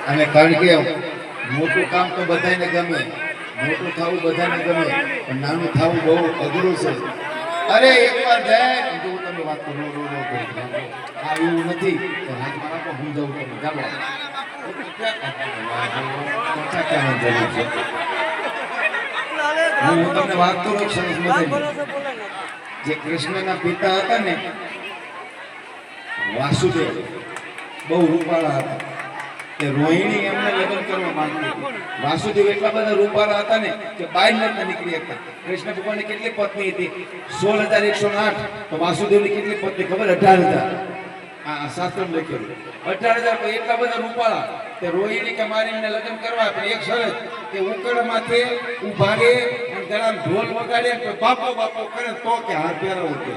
અને કારણ કે મોટું કામ તો બધાને ગમે, મોટું થવું બધાને ગમે, પણ નાનું થવું બહુ અઘરું છે. અરે એકવાર જાય તો હું તમે વાત કરો આ એવું નથી તો હાથમાં રાખો હું જવું તમે ચાલો હું તમને વાત કરું સરસ મજાની. જે કૃષ્ણના પિતા હતા ને વાસુદેવ બહુ રૂપાળા હતા. તે રોહિણી એમને લગ્ન કરવા માંગતી હતી. વાસુદેવ એટલા બધા રૂપાળા હતા ને કે બહાર નતા નીકળી શકતા. કૃષ્ણ ભગવાનની કેટલી પત્ની હતી? 16,108. તો વાસુદેવની કેટલી પત્ની ખબર? 18,000. આ શાસ્ત્રમાં લખેલું 18,000. એટલા બધા રૂપાળા. તે રોહિણી કે મારી એમને લગ્ન કરવા, પણ એક શરત કે ઉકળ માથે ઉભા રહે અને ગળામાં ઢોલ વગાડે તો બાપો બાપો કરે તો કે હાથ પહેરાવો કે.